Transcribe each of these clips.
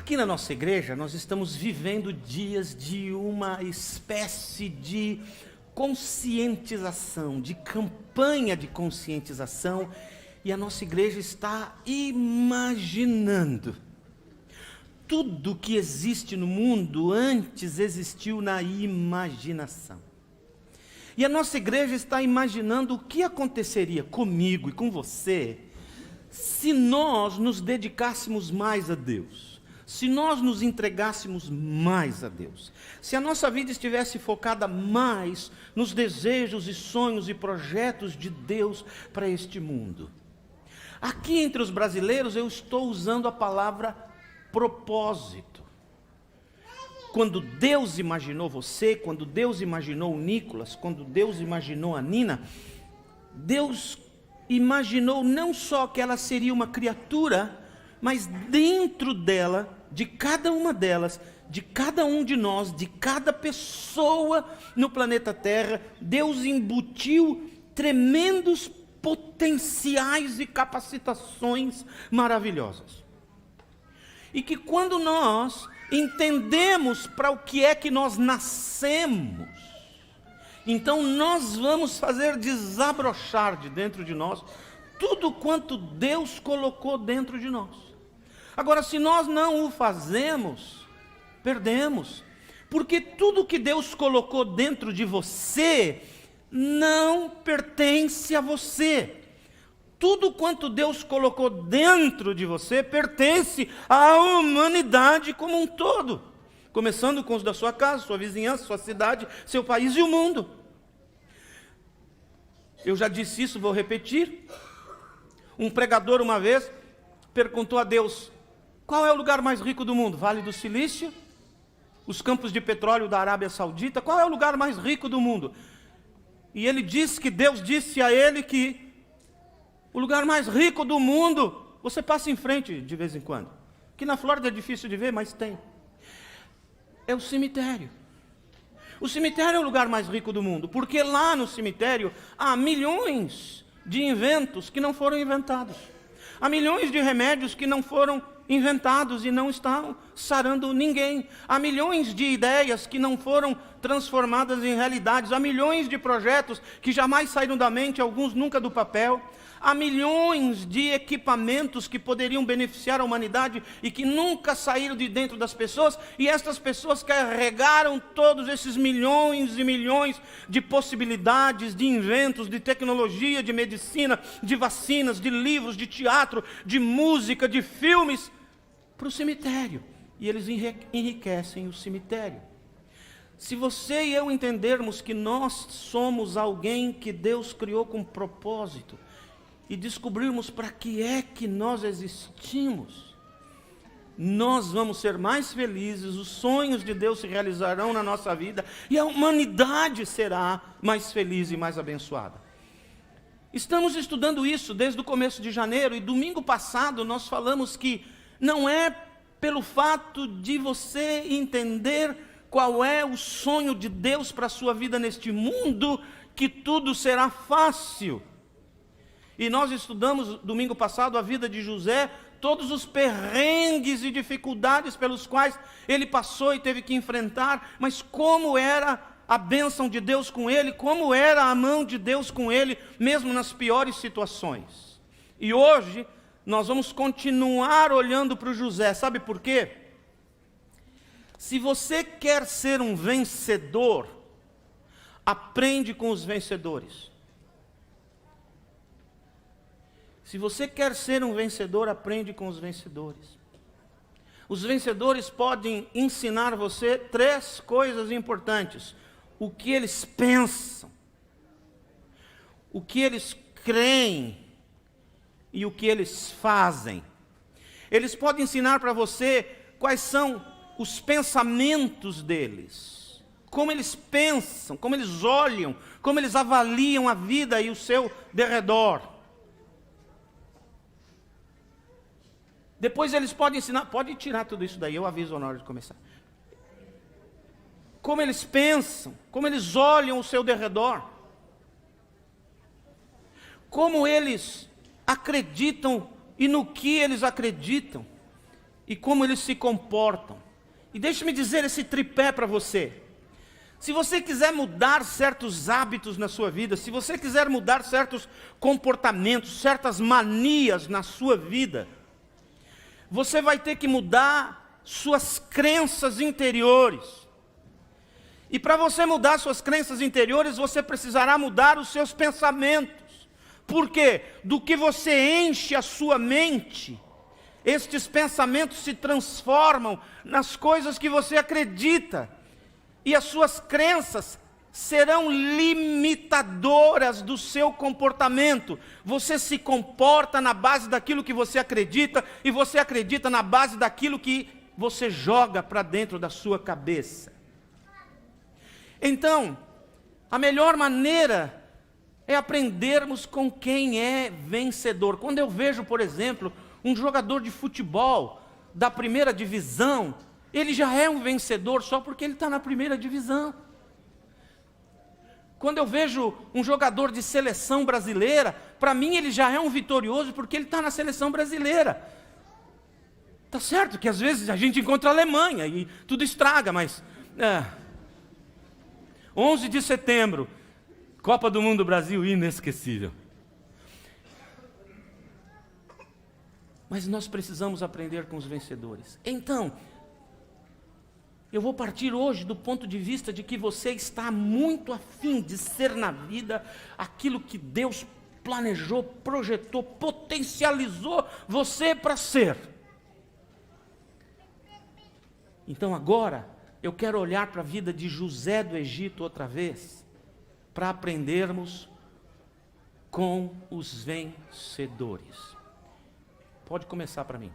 Aqui na nossa igreja, nós estamos vivendo dias de uma espécie de conscientização, de campanha de conscientização, e a nossa igreja está imaginando. Tudo que existe no mundo antes existiu na imaginação. E a nossa igreja está imaginando o que aconteceria comigo e com você se nós nos dedicássemos mais a Deus. Se nós nos entregássemos mais a Deus, se a nossa vida estivesse focada mais nos desejos e sonhos e projetos de Deus para este mundo. Aqui entre os brasileiros eu estou usando a palavra propósito. Quando Deus imaginou você, quando Deus imaginou o Nicolas, quando Deus imaginou a Nina, Deus imaginou não só que ela seria uma criatura, mas dentro dela, de cada uma delas, de cada um de nós, de cada pessoa no planeta Terra, Deus embutiu tremendos potenciais e capacitações maravilhosas. E que quando nós entendemos para o que é que nós nascemos, então nós vamos fazer desabrochar de dentro de nós tudo quanto Deus colocou dentro de nós. Agora, se nós não o fazemos, perdemos, porque tudo que Deus colocou dentro de você não pertence a você. Tudo quanto Deus colocou dentro de você pertence à humanidade como um todo, começando com os da sua casa, sua vizinhança, sua cidade, seu país e o mundo. Eu já disse isso, vou repetir. Um pregador uma vez perguntou a Deus: qual é o lugar mais rico do mundo? Vale do Silício? Os campos de petróleo da Arábia Saudita? Qual é o lugar mais rico do mundo? E ele disse que Deus disse a ele que o lugar mais rico do mundo, você passa em frente de vez em quando. Aqui na Flórida é difícil de ver, mas tem. É o cemitério. O cemitério é o lugar mais rico do mundo, porque lá no cemitério há milhões de inventos que não foram inventados. Há milhões de remédios que não foram inventados e não estão sarando ninguém. Há milhões de ideias que não foram transformadas em realidades. Há milhões de projetos que jamais saíram da mente, alguns nunca do papel. Há milhões de equipamentos que poderiam beneficiar a humanidade e que nunca saíram de dentro das pessoas, e estas pessoas carregaram todos esses milhões e milhões de possibilidades, de inventos, de tecnologia, de medicina, de vacinas, de livros, de teatro, de música, de filmes, para o cemitério. E eles enriquecem o cemitério. Se você e eu entendermos que nós somos alguém que Deus criou com propósito, e descobrirmos para que é que nós existimos, nós vamos ser mais felizes, os sonhos de Deus se realizarão na nossa vida, e a humanidade será mais feliz e mais abençoada. Estamos estudando isso desde o começo de janeiro, e domingo passado nós falamos que não é pelo fato de você entender qual é o sonho de Deus para a sua vida neste mundo, que tudo será fácil. E nós estudamos domingo passado a vida de José, todos os perrengues e dificuldades pelos quais ele passou e teve que enfrentar, mas como era a bênção de Deus com ele, como era a mão de Deus com ele, mesmo nas piores situações. E hoje nós vamos continuar olhando para o José, sabe por quê? Se você quer ser um vencedor, aprende com os vencedores. Se você quer ser um vencedor, aprende com os vencedores. Os vencedores podem ensinar você 3 coisas importantes: o que eles pensam, o que eles creem e o que eles fazem. Eles podem ensinar para você quais são os pensamentos deles, como eles pensam, como eles olham, como eles avaliam a vida e o seu derredor. Depois eles podem ensinar, pode tirar tudo isso daí, eu aviso na hora de começar. Como eles pensam, como eles olham o seu derredor. Como eles acreditam e no que eles acreditam. e como eles se comportam. E deixe-me dizer esse tripé para você. Se você quiser mudar certos hábitos na sua vida, se você quiser mudar certos comportamentos, certas manias na sua vida, você vai ter que mudar suas crenças interiores. E para você mudar suas crenças interiores, você precisará mudar os seus pensamentos. Por quê? Do que você enche a sua mente, estes pensamentos se transformam nas coisas que você acredita. E as suas crenças serão limitadoras do seu comportamento. Você se comporta na base daquilo que você acredita, e você acredita na base daquilo que você joga para dentro da sua cabeça. Então, a melhor maneira é aprendermos com quem é vencedor. Quando eu vejo, por exemplo, um jogador de futebol da primeira divisão, ele já é um vencedor só porque ele está na primeira divisão. Quando eu vejo um jogador de seleção brasileira, para mim ele já é um vitorioso porque ele está na seleção brasileira. Tá certo que às vezes a gente encontra a Alemanha e tudo estraga, mas 11 de setembro, Copa do Mundo Brasil, inesquecível. Mas nós precisamos aprender com os vencedores. Então, eu vou partir hoje do ponto de vista de que você está muito afim de ser na vida aquilo que Deus planejou, projetou, potencializou você para ser. Então agora, eu quero olhar para a vida de José do Egito outra vez, para aprendermos com os vencedores. Pode começar para mim.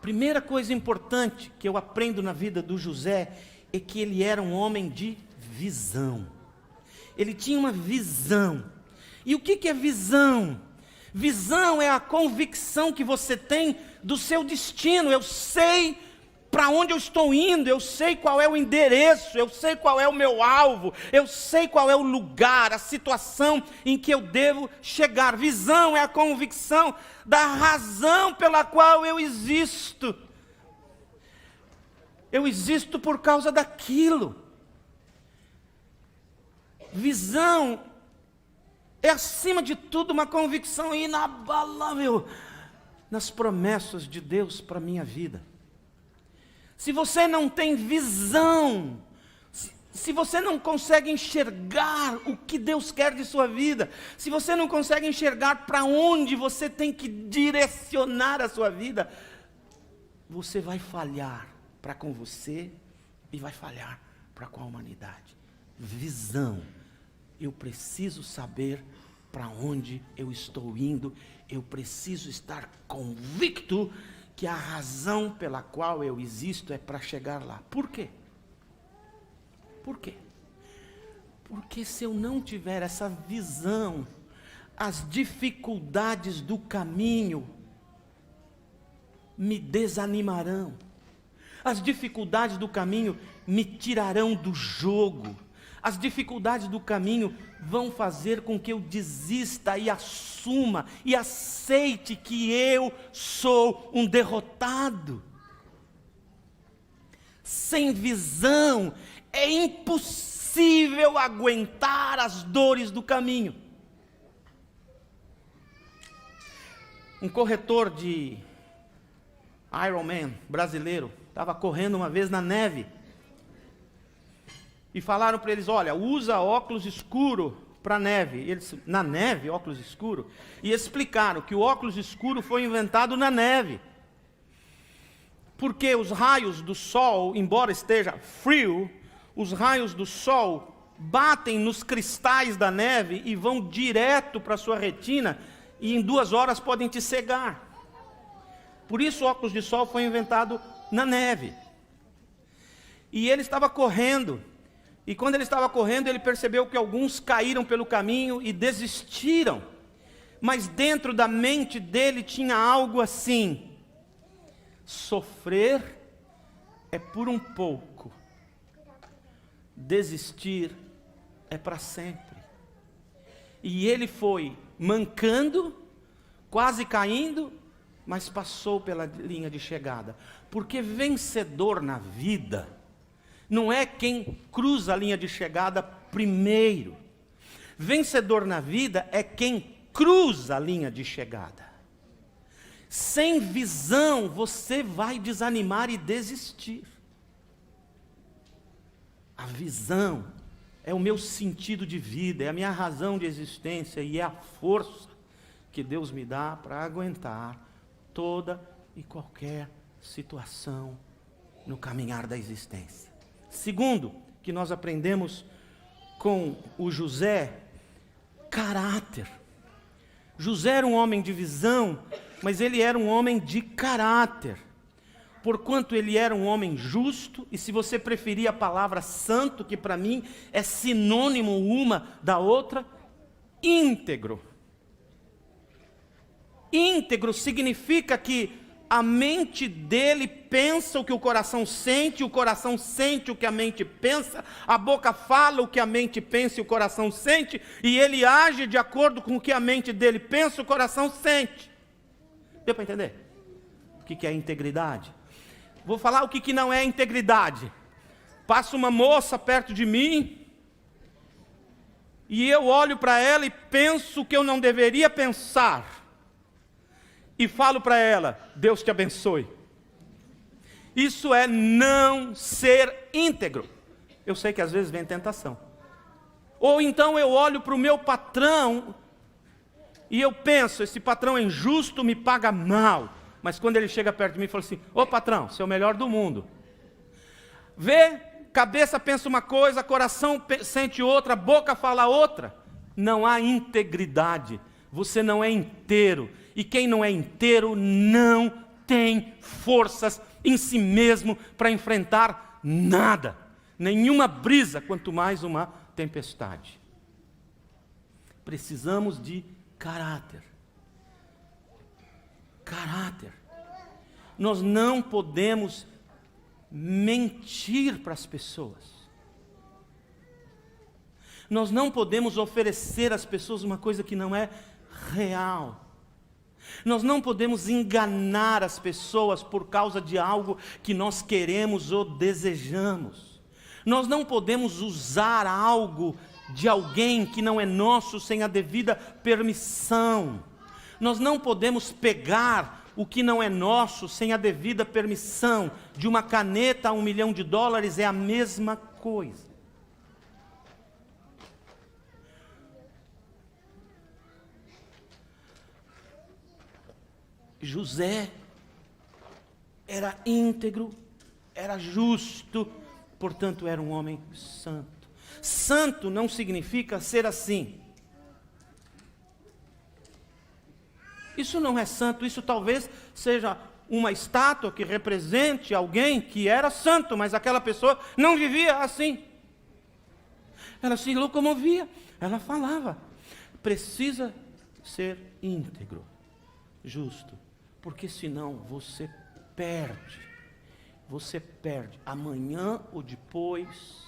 Primeira coisa importante que eu aprendo na vida do José é que ele era um homem de visão. Ele tinha uma visão. E o que é visão? Visão é a convicção que você tem do seu destino. Eu sei para onde eu estou indo, eu sei qual é o endereço, eu sei qual é o meu alvo, eu sei qual é o lugar, a situação em que eu devo chegar. Visão é a convicção da razão pela qual eu existo. Eu existo por causa daquilo. Visão é, acima de tudo, uma convicção inabalável nas promessas de Deus para a minha vida. Se você não tem visão, se você não consegue enxergar o que Deus quer de sua vida, se você não consegue enxergar para onde você tem que direcionar a sua vida, você vai falhar para com você e vai falhar para com a humanidade. Visão. Eu preciso saber para onde eu estou indo, eu preciso estar convicto que a razão pela qual eu existo é para chegar lá. Por quê? Por quê? Porque se eu não tiver essa visão, as dificuldades do caminho me desanimarão. As dificuldades do caminho me tirarão do jogo. As dificuldades do caminho vão fazer com que eu desista e assuma e aceite que eu sou um derrotado. Sem visão é impossível aguentar as dores do caminho. Um corretor de Ironman brasileiro estava correndo uma vez na neve. E falaram para eles, olha, usa óculos escuro para neve. Eles, na neve, óculos escuro? E explicaram que o óculos escuro foi inventado na neve. Porque os raios do sol, embora esteja frio, os raios do sol batem nos cristais da neve e vão direto para a sua retina e em 2 horas podem te cegar. Por isso o óculos de sol foi inventado na neve. E ele estava correndo. E quando ele estava correndo, ele percebeu que alguns caíram pelo caminho e desistiram. Mas dentro da mente dele tinha algo assim: sofrer é por um pouco, desistir é para sempre. E ele foi mancando, quase caindo, mas passou pela linha de chegada. Porque vencedor na vida não é quem cruza a linha de chegada primeiro. Vencedor na vida é quem cruza a linha de chegada. Sem visão, você vai desanimar e desistir. A visão é o meu sentido de vida, é a minha razão de existência e é a força que Deus me dá para aguentar toda e qualquer situação no caminhar da existência. Segundo, que nós aprendemos com o José, caráter. José era um homem de visão, mas ele era um homem de caráter. Porquanto ele era um homem justo, e se você preferir a palavra santo, que para mim é sinônimo uma da outra, íntegro. Íntegro significa que a mente dele pensa o que o coração sente o que a mente pensa, a boca fala o que a mente pensa e o coração sente, e ele age de acordo com o que a mente dele pensa, o coração sente. Deu para entender? O que é integridade? Vou falar o que não é integridade. Passa uma moça perto de mim, e eu olho para ela e penso o que eu não deveria pensar. E falo para ela, Deus te abençoe. Isso é não ser íntegro. Eu sei que às vezes vem tentação. Ou então eu olho para o meu patrão e eu penso, esse patrão é injusto, me paga mal. Mas quando ele chega perto de mim e fala assim, ô patrão, você é o melhor do mundo. Vê, cabeça pensa uma coisa, coração sente outra, boca fala outra. Não há integridade, você não é inteiro. E quem não é inteiro não tem forças em si mesmo para enfrentar nada. Nenhuma brisa, quanto mais uma tempestade. Precisamos de caráter. Caráter. Nós não podemos mentir para as pessoas. Nós não podemos oferecer às pessoas uma coisa que não é real. Nós não podemos enganar as pessoas por causa de algo que nós queremos ou desejamos. Nós não podemos usar algo de alguém que não é nosso sem a devida permissão. Nós não podemos pegar o que não é nosso sem a devida permissão. De uma caneta a $1 milhão é a mesma coisa. José era íntegro, era justo, portanto era um homem santo. Santo não significa ser assim. Isso não é santo, isso talvez seja uma estátua que represente alguém que era santo, mas aquela pessoa não vivia assim. Ela se locomovia, ela falava. Precisa ser íntegro, justo. Porque senão você perde. Você perde. Amanhã ou depois,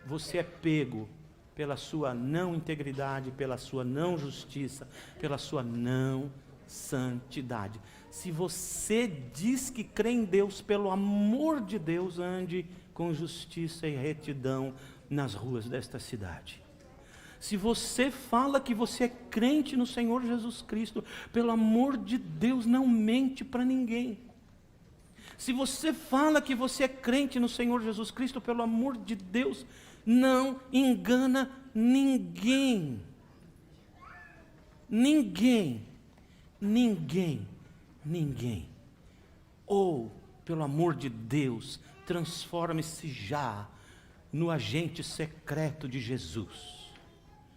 você é pego pela sua não integridade, pela sua não justiça, pela sua não santidade. Se você diz que crê em Deus, pelo amor de Deus, ande com justiça e retidão nas ruas desta cidade. Se você fala que você é crente no Senhor Jesus Cristo, pelo amor de Deus, não mente para ninguém. Se você fala que você é crente no Senhor Jesus Cristo, pelo amor de Deus, não engana ninguém. Ninguém. Ninguém. Ninguém. Ou, pelo amor de Deus, transforme-se já no agente secreto de Jesus.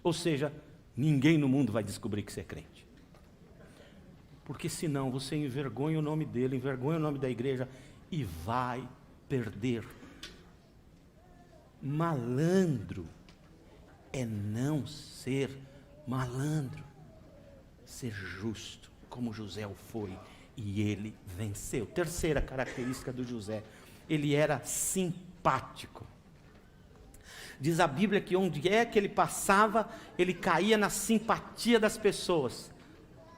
Ou seja, ninguém no mundo vai descobrir que você é crente. Porque senão você envergonha o nome dele, envergonha o nome da igreja e vai perder. Malandro é não ser malandro. Ser justo, como José o foi, e ele venceu. Terceira característica do José, ele era simpático. Diz a Bíblia que onde é que ele passava, ele caía na simpatia das pessoas.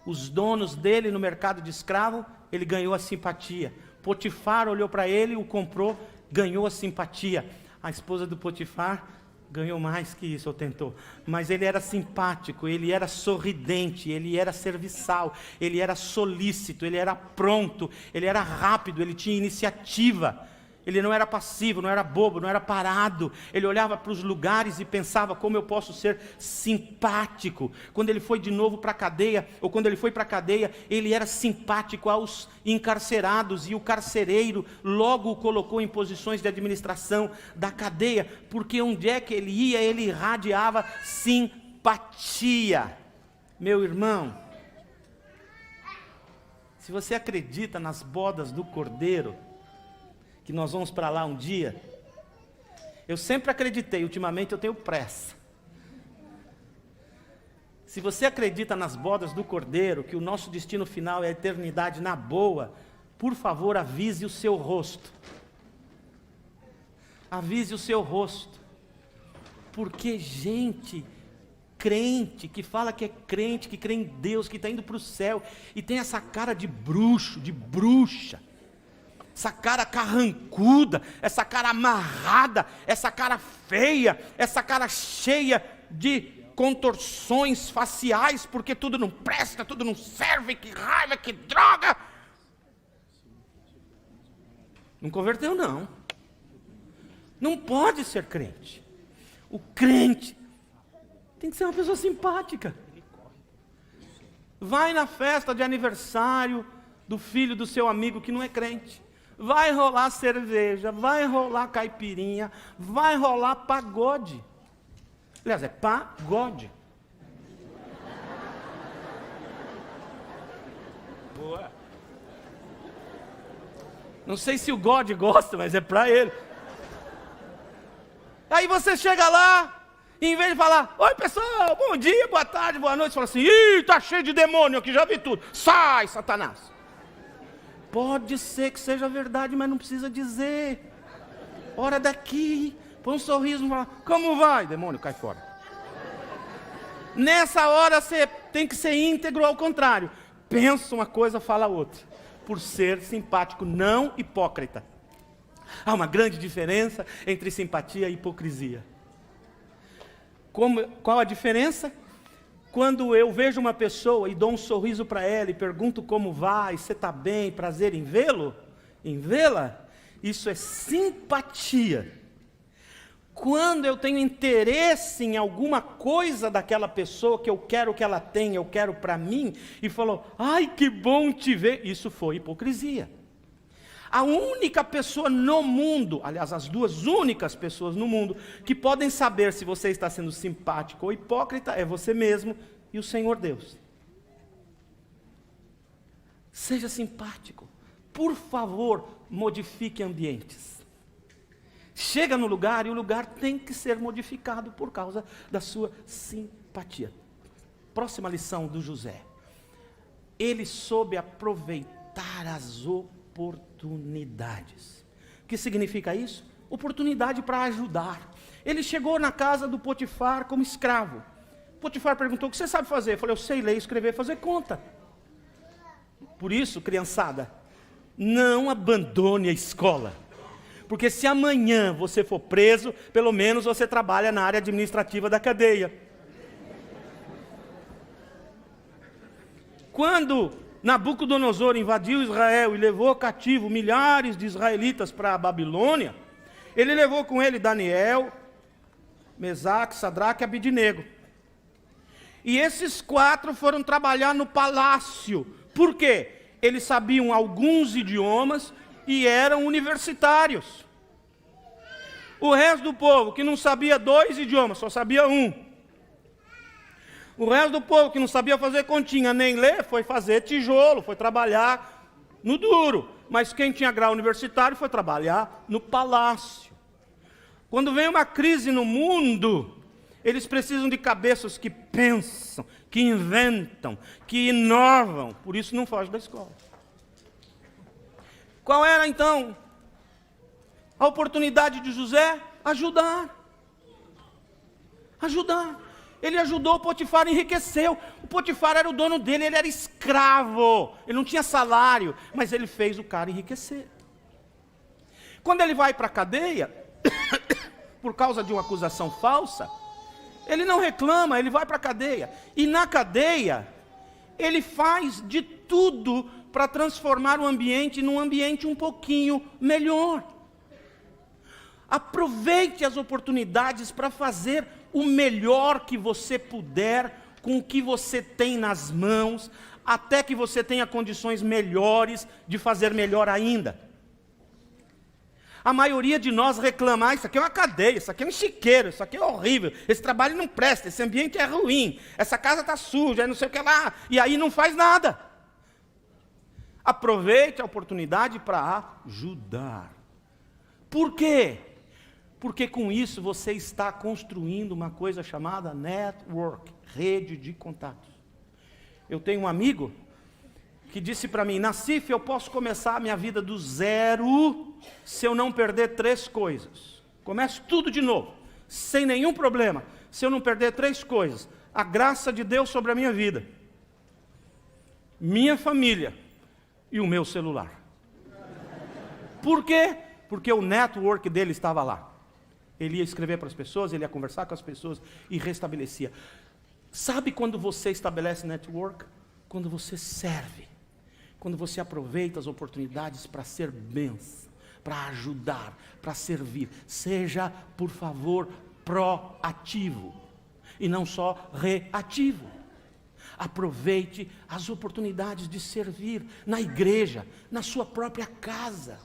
os donos dele no mercado de escravo, ele ganhou a simpatia. Potifar olhou para ele, o comprou, ganhou a simpatia. A esposa do Potifar ganhou mais que isso, ou tentou. Mas ele era simpático, ele era sorridente, ele era serviçal, ele era solícito, ele era pronto, ele era rápido, ele tinha iniciativa. Ele não era passivo, não era bobo, não era parado. Ele olhava para os lugares e pensava: como eu posso ser simpático? Quando ele foi de novo para a cadeia, ou quando ele foi para a cadeia, ele era simpático aos encarcerados, e o carcereiro logo o colocou em posições de administração da cadeia, porque onde é que ele ia, ele irradiava simpatia. Meu irmão, se você acredita nas bodas do Cordeiro, que nós vamos para lá um dia, eu sempre acreditei, ultimamente eu tenho pressa. Se você acredita nas bodas do Cordeiro, que o nosso destino final é a eternidade na boa, por favor, avise o seu rosto. Avise o seu rosto. Porque gente crente, que fala que é crente, que crê em Deus, que está indo para o céu, e tem essa cara de bruxo, de bruxa, essa cara carrancuda, essa cara amarrada, essa cara feia, essa cara cheia de contorções faciais, porque tudo não presta, tudo não serve, que raiva, que droga. Não converteu, não. Não pode ser crente. O crente tem que ser uma pessoa simpática. Vai na festa de aniversário do filho do seu amigo que não é crente. Vai rolar cerveja, vai rolar caipirinha, vai rolar pagode. Aliás, é pagode. Boa. Não sei se o God gosta, mas é para ele. Aí você chega lá, e em vez de falar: oi pessoal, bom dia, boa tarde, boa noite, você fala assim: ih, tá cheio de demônio aqui, já vi tudo. Sai, Satanás. Pode ser que seja verdade, mas não precisa dizer. Ora daqui, põe um sorriso e fala: como vai? Demônio, cai fora. Nessa hora você tem que ser íntegro, ao contrário. Pensa uma coisa, fala outra. Por ser simpático, não hipócrita. Há uma grande diferença entre simpatia e hipocrisia. Qual a diferença? Quando eu vejo uma pessoa e dou um sorriso para ela e pergunto como vai, você está bem, prazer em vê-lo, em vê-la, isso é simpatia. Quando eu tenho interesse em alguma coisa daquela pessoa, que eu quero que ela tenha, eu quero para mim, e falou: ai, que bom te ver, isso foi hipocrisia. A única pessoa no mundo, aliás, as duas únicas pessoas no mundo, que podem saber se você está sendo simpático ou hipócrita, é você mesmo e o Senhor Deus. Seja simpático. Por favor, modifique ambientes. Chega no lugar e o lugar tem que ser modificado por causa da sua simpatia. Próxima lição do José. Ele soube aproveitar as oportunidades. O que significa isso? Oportunidade para ajudar. Ele chegou na casa do Potifar como escravo. Potifar perguntou: o que você sabe fazer? Eu falei: eu sei ler, escrever, fazer conta. Por isso, criançada, não abandone a escola. Porque se amanhã você for preso, pelo menos você trabalha na área administrativa da cadeia. Quando Nabucodonosor invadiu Israel e levou cativo milhares de israelitas para a Babilônia, ele levou com ele Daniel, Mesaque, Sadraque e Abidnego. E esses 4 foram trabalhar no palácio. Por quê? Eles sabiam alguns idiomas e eram universitários. O resto do povo que não sabia 2 idiomas, só sabia 1. O resto do povo que não sabia fazer continha nem ler, foi fazer tijolo, foi trabalhar no duro. Mas quem tinha grau universitário foi trabalhar no palácio. Quando vem uma crise no mundo, eles precisam de cabeças que pensam, que inventam, que inovam. Por isso não foge da escola. Qual era então a oportunidade de José? Ajudar. Ajudar. Ele ajudou o Potifar, enriqueceu. O Potifar era o dono dele, ele era escravo. Ele não tinha salário, mas ele fez o cara enriquecer. Quando ele vai para a cadeia, por causa de uma acusação falsa, ele não reclama, ele vai para a cadeia. E na cadeia, ele faz de tudo para transformar o ambiente num ambiente um pouquinho melhor. Aproveite as oportunidades para fazer o melhor que você puder com o que você tem nas mãos, até que você tenha condições melhores de fazer melhor ainda. A maioria de nós reclama, isso aqui é uma cadeia, isso aqui é um chiqueiro, isso aqui é horrível, esse trabalho não presta, esse ambiente é ruim, essa casa está suja, não sei o que lá, e aí não faz nada. Aproveite a oportunidade para ajudar. Por quê? Porque com isso você está construindo uma coisa chamada network, rede de contatos. Eu tenho um amigo que disse para mim, Nassif, eu posso começar a minha vida do zero se eu não perder 3 coisas. Começo tudo de novo, sem nenhum problema, se eu não perder 3 coisas. A graça de Deus sobre a minha vida, minha família e o meu celular. Por quê? Porque o network dele estava lá. Ele ia escrever para as pessoas, ele ia conversar com as pessoas e restabelecia. Sabe quando você estabelece network? Quando você serve. Quando você aproveita as oportunidades para ser bênção, para ajudar, para servir. Seja, por favor, proativo e não só reativo. Aproveite as oportunidades de servir na igreja, na sua própria casa.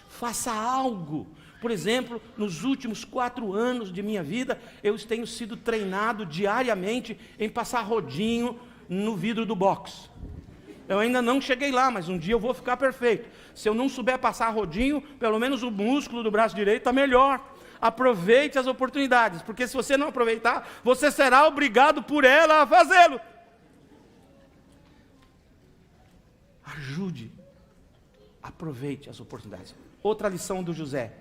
Faça algo. Por exemplo, nos últimos 4 anos de minha vida, eu tenho sido treinado diariamente em passar rodinho no vidro do box. Eu ainda não cheguei lá, mas um dia eu vou ficar perfeito. Se eu não souber passar rodinho, pelo menos o músculo do braço direito está melhor. Aproveite as oportunidades, porque se você não aproveitar, você será obrigado por ela a fazê-lo. Ajude. Aproveite as oportunidades. Outra lição do José.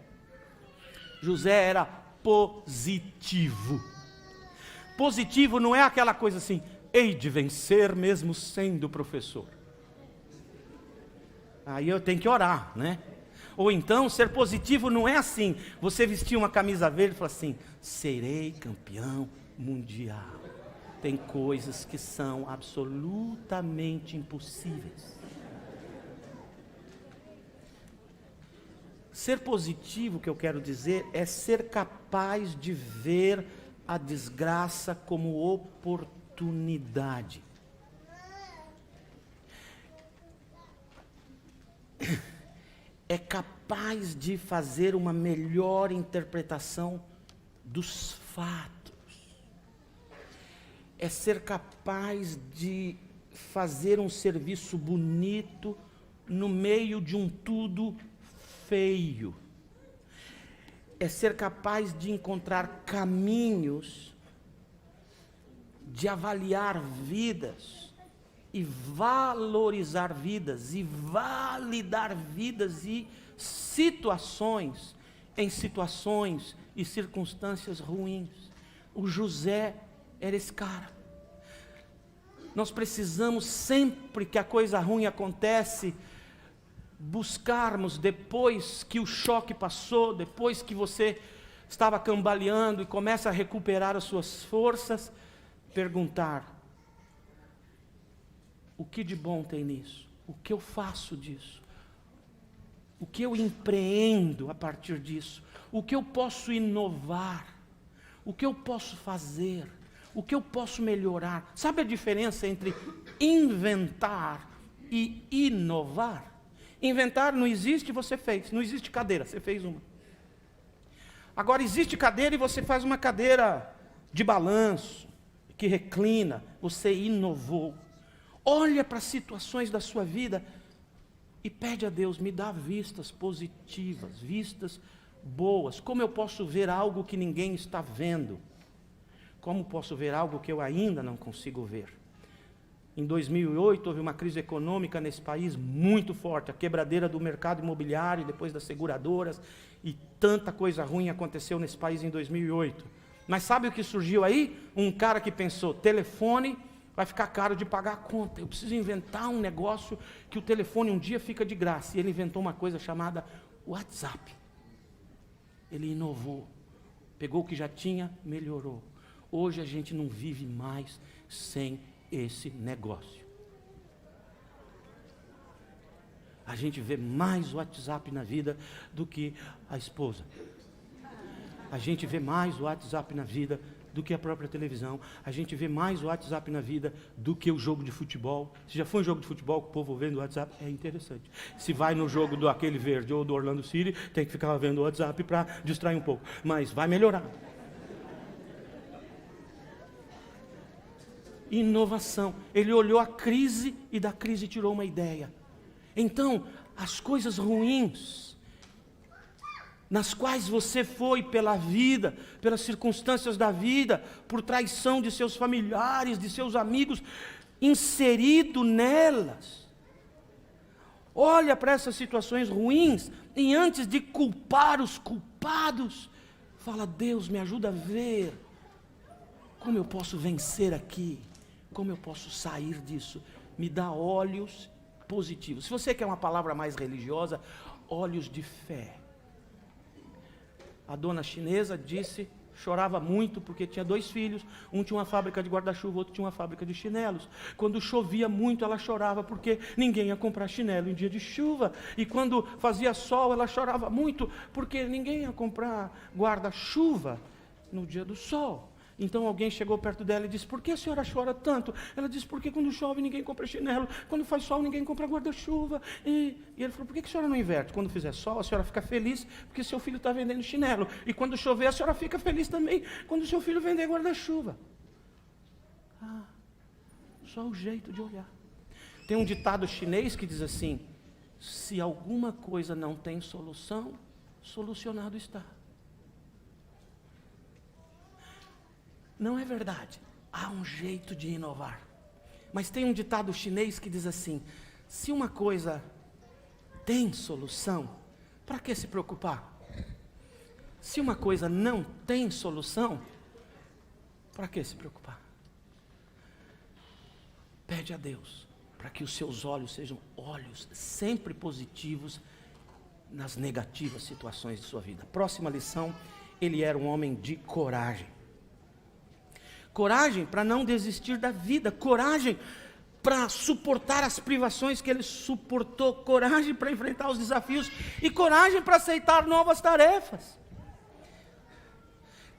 José era positivo. Positivo não é aquela coisa assim, hei de vencer mesmo sendo professor. Aí eu tenho que orar, né? Ou então, ser positivo não é assim, você vestir uma camisa verde e falar assim, serei campeão mundial. Tem coisas que são absolutamente impossíveis. Ser positivo, que eu quero dizer, é ser capaz de ver a desgraça como oportunidade. É capaz de fazer uma melhor interpretação dos fatos. É ser capaz de fazer um serviço bonito no meio de um tudo feio. É ser capaz de encontrar caminhos de avaliar vidas e valorizar vidas e validar vidas e situações em situações e circunstâncias ruins. O José era esse cara. Nós precisamos sempre que a coisa ruim acontece buscarmos, depois que o choque passou, depois que você estava cambaleando e começa a recuperar as suas forças, perguntar, o que de bom tem nisso? O que eu faço disso? O que eu empreendo a partir disso? O que eu posso inovar? O que eu posso fazer? O que eu posso melhorar? Sabe a diferença entre inventar e inovar? Inventar não existe, você fez. Não existe cadeira, você fez uma. Agora existe cadeira e você faz uma cadeira de balanço, que reclina, você inovou. Olha para as situações da sua vida e pede a Deus, me dá vistas positivas, vistas boas. Como eu posso ver algo que ninguém está vendo? Como posso ver algo que eu ainda não consigo ver? Em 2008 houve uma crise econômica nesse país muito forte, a quebradeira do mercado imobiliário, depois das seguradoras, e tanta coisa ruim aconteceu nesse país em 2008. Mas sabe o que surgiu aí? Um cara que pensou, telefone vai ficar caro de pagar a conta. Eu preciso inventar um negócio que o telefone um dia fica de graça. E ele inventou uma coisa chamada WhatsApp. Ele inovou. Pegou o que já tinha, melhorou. Hoje a gente não vive mais sem esse negócio. A gente vê mais o WhatsApp na vida do que a esposa. A gente vê mais o WhatsApp na vida do que a própria televisão. A gente vê mais o WhatsApp na vida do que o jogo de futebol. Se já foi um jogo de futebol que o povo vendo o WhatsApp, é interessante. Se vai no jogo do aquele verde ou do Orlando City, tem que ficar vendo o WhatsApp para distrair um pouco. Mas vai melhorar. Inovação. Ele olhou a crise e da crise tirou uma ideia. Então, as coisas ruins nas quais você foi pela vida, pelas circunstâncias da vida, por traição de seus familiares, de seus amigos, inserido nelas. Olha para essas situações ruins e antes de culpar os culpados, fala: Deus, me ajuda a ver como eu posso vencer aqui, como eu posso sair disso. Me dá olhos positivos. Se você quer uma palavra mais religiosa, olhos de fé. A dona chinesa disse, chorava muito porque tinha 2 filhos, um tinha uma fábrica de guarda-chuva, outro tinha uma fábrica de chinelos. Quando chovia muito, ela chorava porque ninguém ia comprar chinelo em dia de chuva. E quando fazia sol, ela chorava muito porque ninguém ia comprar guarda-chuva no dia do sol. Então alguém chegou perto dela e disse: por que a senhora chora tanto? Ela disse: porque quando chove ninguém compra chinelo, quando faz sol ninguém compra guarda-chuva. E ele falou: por que a senhora não inverte? Quando fizer sol a senhora fica feliz porque seu filho está vendendo chinelo. E quando chover a senhora fica feliz também quando seu filho vender guarda-chuva. Só o jeito de olhar. Tem um ditado chinês que diz assim: se alguma coisa não tem solução, solucionado está. Não é verdade, há um jeito de inovar. Mas tem um ditado chinês que diz assim: se uma coisa tem solução, para que se preocupar? Se uma coisa não tem solução, para que se preocupar? Pede a Deus para que os seus olhos sejam olhos sempre positivos nas negativas situações de sua vida. Próxima lição: ele era um homem de coragem. Coragem para não desistir da vida, coragem para suportar as privações que ele suportou, coragem para enfrentar os desafios e coragem para aceitar novas tarefas.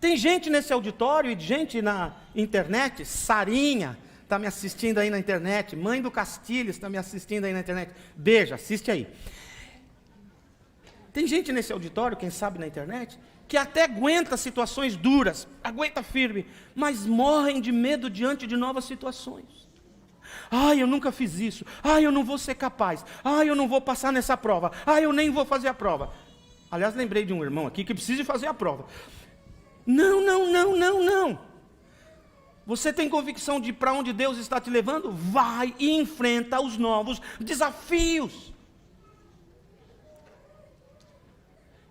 Tem gente nesse auditório e gente na internet, Sarinha está me assistindo aí na internet, mãe do Castilhos está me assistindo aí na internet, beijo, assiste aí. Tem gente nesse auditório, quem sabe na internet, que até aguenta situações duras, aguenta firme, mas morrem de medo diante de novas situações. Eu nunca fiz isso. Eu não vou ser capaz. Eu não vou passar nessa prova. Eu nem vou fazer a prova. Aliás, lembrei de um irmão aqui que precisa fazer a prova. Não. Você tem convicção de para onde Deus está te levando? Vai e enfrenta os novos desafios.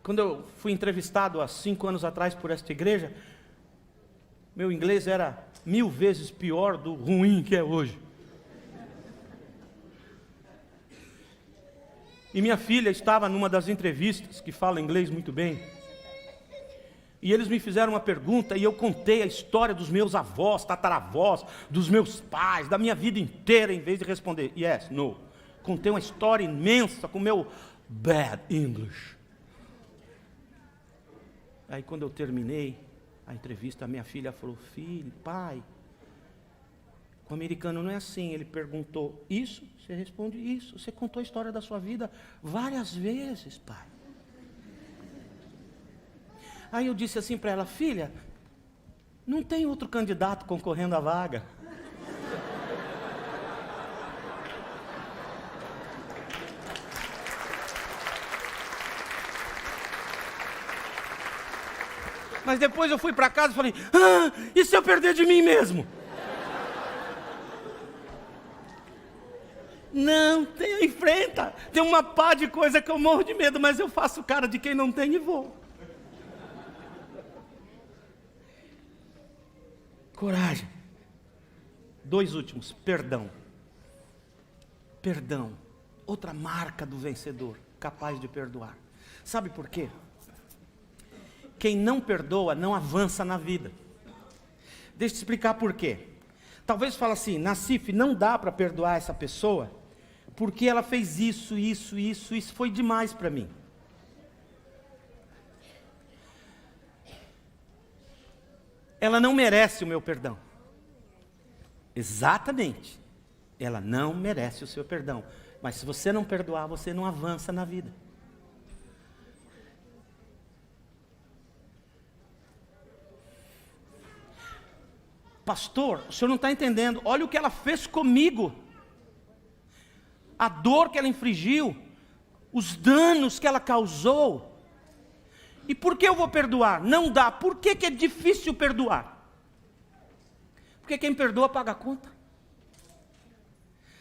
Quando eu fui entrevistado há 5 anos atrás por esta igreja, meu inglês era 1000 vezes pior do ruim que é hoje. E minha filha estava numa das entrevistas, que fala inglês muito bem, e eles me fizeram uma pergunta, e eu contei a história dos meus avós, tataravós, dos meus pais, da minha vida inteira, em vez de responder yes, no. Contei uma história imensa com o meu bad English. Aí quando eu terminei a entrevista, a minha filha falou: filho, pai, com o americano não é assim. Ele perguntou isso, você responde isso. Você contou a história da sua vida várias vezes, pai. Aí eu disse assim para ela: filha, não tem outro candidato concorrendo à vaga? Mas depois eu fui para casa e falei: e se eu perder de mim mesmo? Não, enfrenta. Tem uma pá de coisa que eu morro de medo, mas eu faço cara de quem não tem e vou. Coragem. 2 últimos, perdão. Perdão, outra marca do vencedor, capaz de perdoar. Sabe por quê? Quem não perdoa não avança na vida. Deixa eu te explicar por quê. Talvez você fale assim, Nassif, não dá para perdoar essa pessoa, porque ela fez isso foi demais para mim. Ela não merece o meu perdão. Exatamente. Ela não merece o seu perdão. Mas se você não perdoar, você não avança na vida. Pastor, o senhor não está entendendo. Olha o que ela fez comigo. A dor que ela infligiu. Os danos que ela causou. E por que eu vou perdoar? Não dá. Por que é difícil perdoar? Porque quem perdoa paga a conta.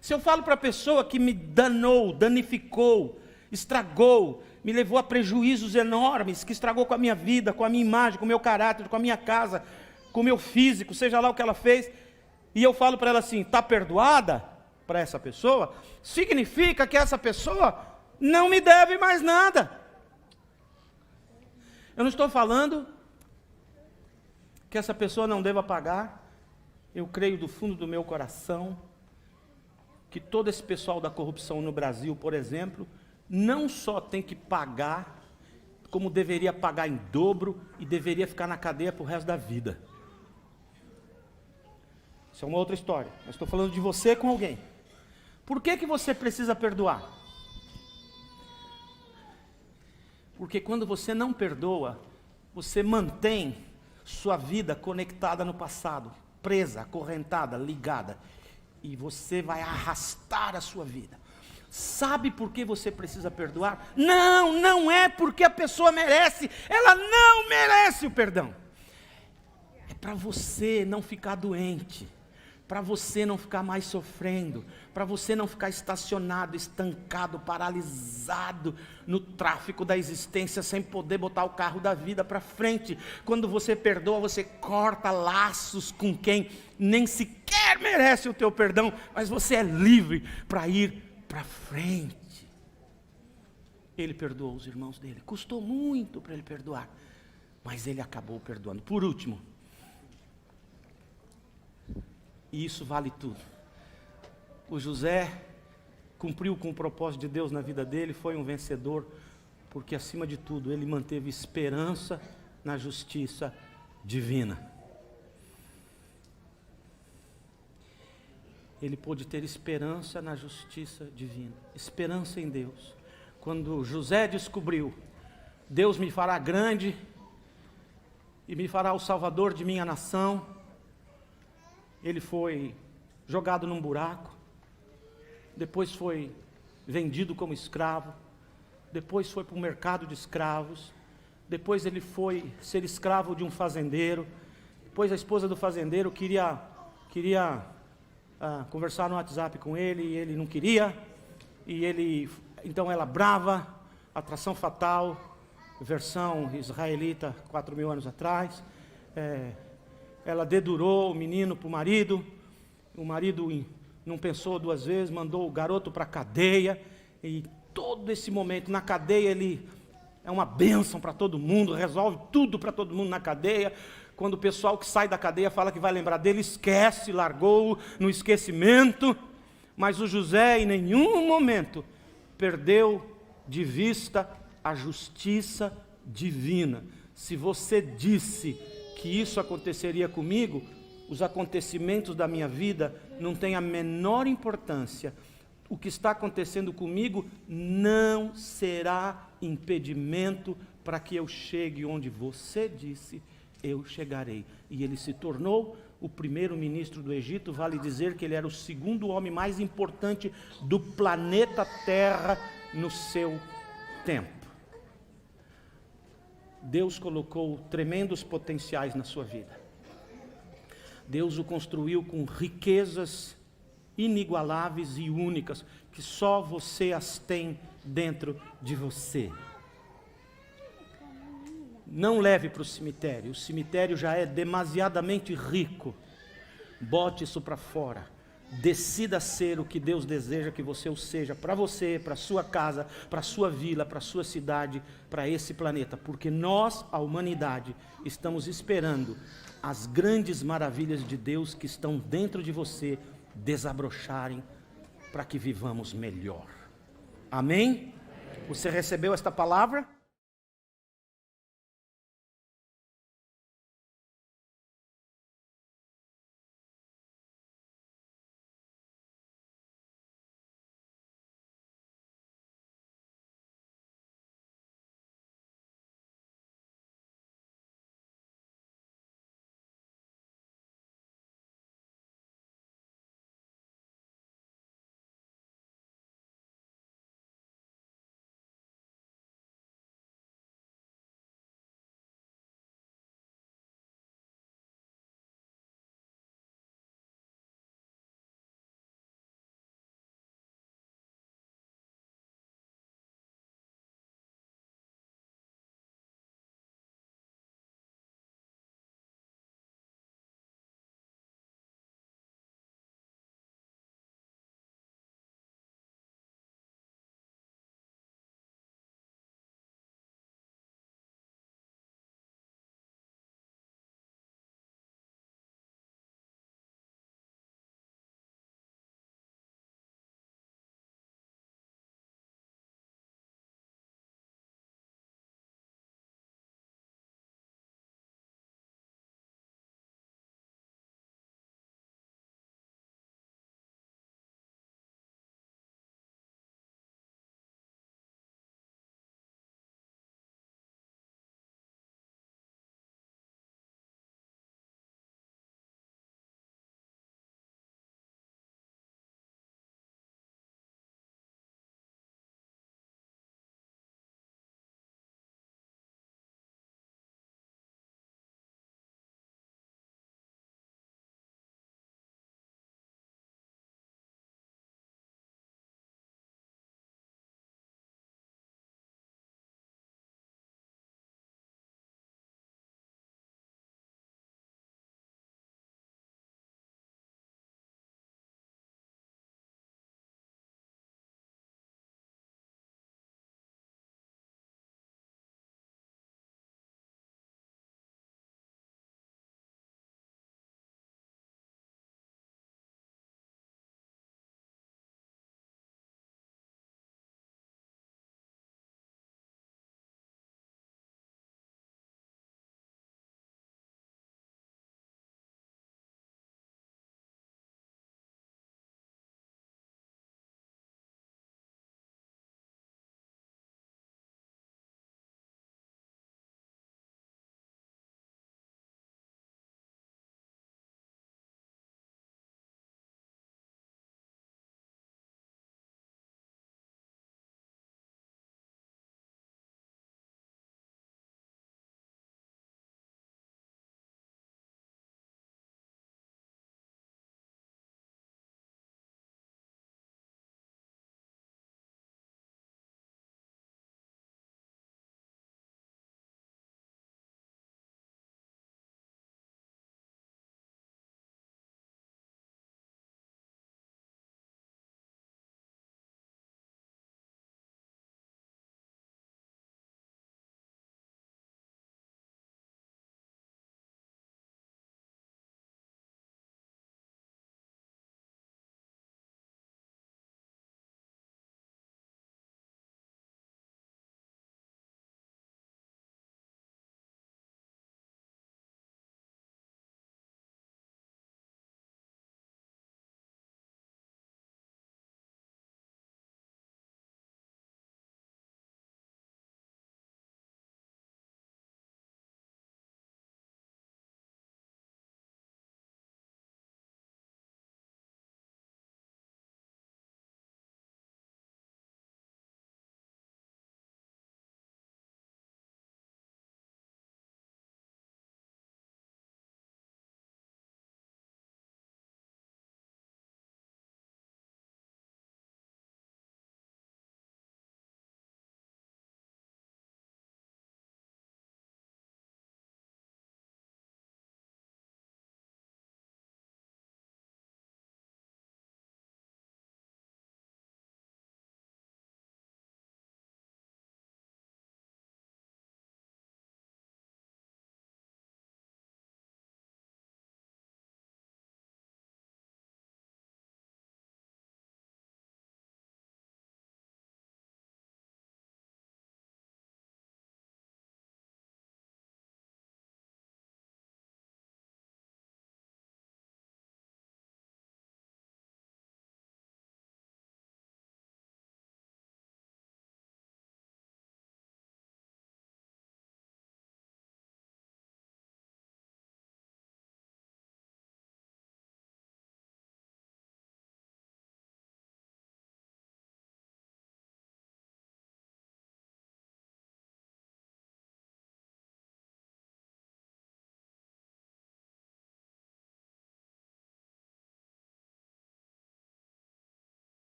Se eu falo para a pessoa que me danou, danificou, estragou, me levou a prejuízos enormes, que estragou com a minha vida, com a minha imagem, com o meu caráter, com a minha casa, com o meu físico, seja lá o que ela fez, e eu falo para ela assim, está perdoada para essa pessoa, significa que essa pessoa não me deve mais nada. Eu não estou falando que essa pessoa não deva pagar. Eu creio do fundo do meu coração que todo esse pessoal da corrupção no Brasil, por exemplo, não só tem que pagar, como deveria pagar em dobro e deveria ficar na cadeia para o resto da vida. Isso é uma outra história. Mas estou falando de você com alguém. Por que você precisa perdoar? Porque quando você não perdoa, você mantém sua vida conectada no passado, presa, acorrentada, ligada. E você vai arrastar a sua vida. Sabe por que você precisa perdoar? Não é porque a pessoa merece. Ela não merece o perdão. É para você não ficar doente. Para você não ficar mais sofrendo, para você não ficar estacionado, estancado, paralisado no tráfico da existência, sem poder botar o carro da vida para frente. Quando você perdoa, você corta laços com quem nem sequer merece o teu perdão, mas você é livre para ir para frente. Ele perdoou os irmãos dele, custou muito para ele perdoar, mas ele acabou perdoando. Por último, e isso vale tudo. O José cumpriu com o propósito de Deus na vida dele, foi um vencedor, porque acima de tudo ele manteve esperança na justiça divina. Ele pôde ter esperança na justiça divina, esperança em Deus. Quando José descobriu, Deus me fará grande e me fará o salvador de minha nação, ele foi jogado num buraco, depois foi vendido como escravo, depois foi para o mercado de escravos, depois ele foi ser escravo de um fazendeiro, depois a esposa do fazendeiro queria conversar no WhatsApp com ele, e ele não queria, então ela brava, atração fatal, versão israelita 4.000 anos atrás, ela dedurou o menino para o marido não pensou 2 vezes, mandou o garoto para a cadeia, e todo esse momento na cadeia ele é uma bênção para todo mundo, resolve tudo para todo mundo na cadeia. Quando o pessoal que sai da cadeia fala que vai lembrar dele, esquece, largou no esquecimento, mas o José em nenhum momento perdeu de vista a justiça divina. Se você disse que isso aconteceria comigo, os acontecimentos da minha vida não têm a menor importância. O que está acontecendo comigo não será impedimento para que eu chegue onde você disse, eu chegarei. E ele se tornou o primeiro ministro do Egito, vale dizer que ele era o 2º homem mais importante do planeta Terra no seu tempo. Deus colocou tremendos potenciais na sua vida. Deus o construiu com riquezas inigualáveis e únicas, que só você as tem dentro de você. Não leve para o cemitério já é demasiadamente rico. Bote isso para fora. Decida ser o que Deus deseja que você o seja, para você, para sua casa, para sua vila, para sua cidade, para esse planeta, porque nós, a humanidade, estamos esperando as grandes maravilhas de Deus que estão dentro de você desabrocharem para que vivamos melhor. Amém? Você recebeu esta palavra?